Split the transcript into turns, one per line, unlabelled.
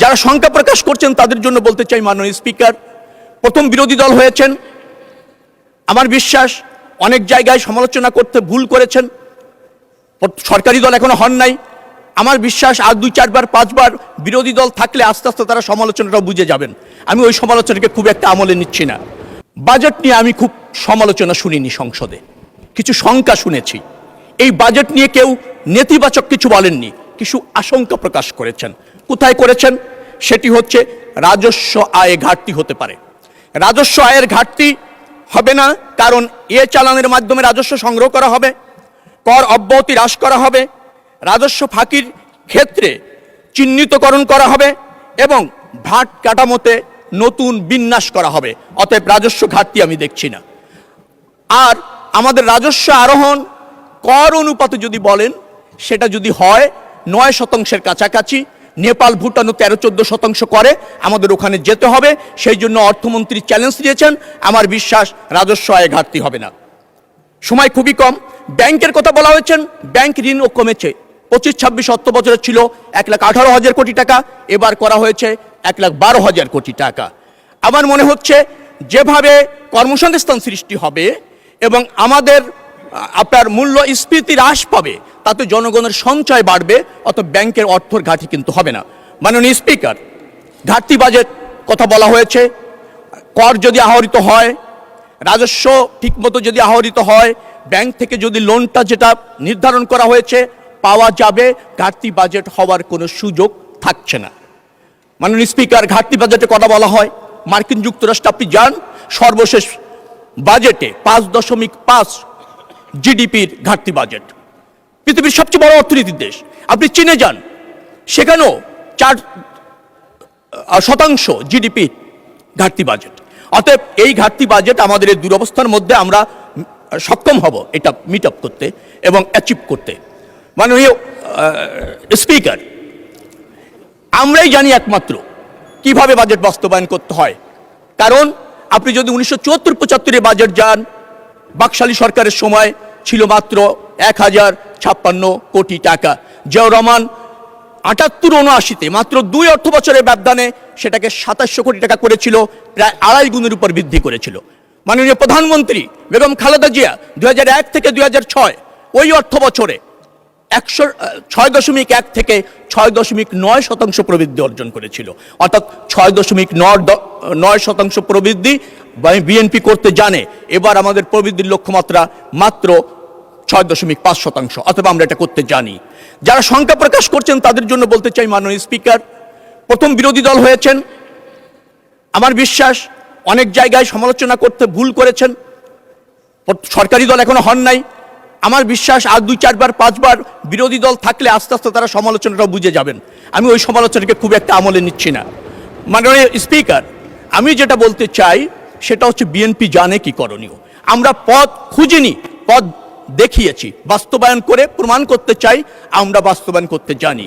যারা শঙ্কা প্রকাশ করছেন তাদের জন্য বলতে চাই, মাননীয় স্পিকার, প্রথম বিরোধী দল হয়েছেন, আমার বিশ্বাস অনেক জায়গায় সমালোচনা করতে ভুল করেছেন, সরকারি দল এখনো হন নাই। আমার বিশ্বাস আর 2-4 বার 5 বার বিরোধী দল থাকলে আস্তে আস্তে তারা সমালোচনাটাও বুঝে যাবেন। আমি ওই সমালোচনাকে খুব একটা আমলে নিচ্ছি না। বাজেট নিয়ে আমি খুব সমালোচনা শুনিনি, সংসদে কিছু শঙ্কা শুনেছি। এই বাজেট নিয়ে কেউ নেতিবাচক কিছু বলেননি, কিছু আশঙ্কা প্রকাশ করেছেন। কোথায় করেছেন? সেটি হচ্ছে রাজস্ব আয়ে ঘাটতি হতে পারে। রাজস্ব আয়ের ঘাটতি হবে না, কারণ চালানের মাধ্যমে রাজস্ব সংগ্রহ করা হবে, কর অব্যাহতি হ্রাস করা হবে, রাজস্ব ফাঁকির ক্ষেত্রে চিহ্নিতকরণ করা হবে এবং ভাট কাঠামোতে নতুন বিন্যাস করা হবে। অতএব রাজস্ব ঘাটতি আমি দেখছি না। আর আমাদের রাজস্ব আরোহণ কর অনুপাতে যদি বলেন, সেটা যদি হয় 9% কাছাকাছি, নেপাল ভুটানও 13-14% করে, আমাদের ওখানে যেতে হবে। সেই জন্য অর্থমন্ত্রী চ্যালেঞ্জ দিয়েছেন। আমার বিশ্বাস রাজস্ব আয়ে ঘাটতি হবে না। সময় খুবই কম। ব্যাংকের কথা বলা হয়েছেন, ব্যাংক ঋণও কমেছে। 25-26 অর্থ বছরে ছিল 1,18,000 কোটি টাকা, এবার করা হয়েছে 1,12,000 কোটি টাকা। আমার মনে হচ্ছে যেভাবে কর্মসংস্থান সৃষ্টি হবে এবং আমাদের আপনার মূল্যস্ফীতি হ্রাস পাবে, তাতে জনগণের সঞ্চয় বাড়বে, অত ব্যাংকের অর্থর ঘাটতি কিন্তু হবে না। মাননীয় স্পিকার, ঘাটতি বাজেট কথা বলা হয়েছে। কর যদি আহরিত হয়, রাজস্ব ঠিকমতো যদি আহরিত হয়, ব্যাংক থেকে যদি লোনটা যেটা নির্ধারণ করা হয়েছে পাওয়া যাবে, ঘাটতি বাজেট হওয়ার কোনো সুযোগ থাকছে না। মাননীয় স্পিকার, ঘাটতি বাজেটে কথা বলা হয়, মার্কিন যুক্তরাষ্ট্র আপনি যান, সর্বশেষ বাজেটে 5.5 জিডিপির ঘাটতি বাজেট। পৃথিবীর সবচেয়ে বড় অর্থনীতির দেশ। আপনি চীনে যান, সেখানেও 4% জিডিপি ঘাটতি বাজেট। অতএব এই ঘাটতি বাজেট আমাদের এই দুরবস্থার মধ্যে আমরা সক্ষম হব এটা মিট আপ করতে এবং অ্যাচিভ করতে। মাননীয় স্পিকার, আমরাই জানি একমাত্র কিভাবে বাজেট বাস্তবায়ন করতে হয়। কারণ আপনি যদি 1974-75 বাজেট যান, বাকশালী সরকারের সময় ছিল মাত্র 1056 কোটি টাকা। জিয়াউর রহমান 78-79-তে মাত্র 2 অর্থ বছরের ব্যবধানে সেটাকে 2700 কোটি টাকা করেছিল, প্রায় 2.5 গুণের উপর বৃদ্ধি করেছিল। মাননীয় প্রধানমন্ত্রী বেগম খালেদা জিয়া 2001 থেকে 2006 ওই অর্থ বছরে 6.1 থেকে 6.9% প্রবৃদ্ধি অর্জন করেছিল। অর্থাৎ 6.9% প্রবৃদ্ধি বিএনপি করতে জানে। এবার আমাদের প্রবৃদ্ধির লক্ষ্যমাত্রা মাত্র 6.5%, অথবা আমরা এটা করতে জানি। যারা শঙ্কা প্রকাশ করছেন তাদের জন্য বলতে চাই, মাননীয় স্পিকার, প্রথম বিরোধী দল হয়েছেন, আমার বিশ্বাস অনেক জায়গায় সমালোচনা করতে ভুল করেছেন, সরকারি দল এখনো হন নাই। আমার বিশ্বাস আর 2-4 বার 5 বার বিরোধী দল থাকলে আস্তে আস্তে তারা সমালোচনাটাও বুঝে যাবেন। আমি ওই সমালোচনাকে খুব একটা আমলে নিচ্ছি না। মাননীয় স্পিকার, আমি যেটা বলতে চাই সেটা হচ্ছে বিএনপি জানে কি করণীয়। আমরা পথ খুঁজিনি, পথ দেখিয়েছি, বাস্তবায়ন করে প্রমাণ করতে চাই আমরা বাস্তবায়ন করতে জানি।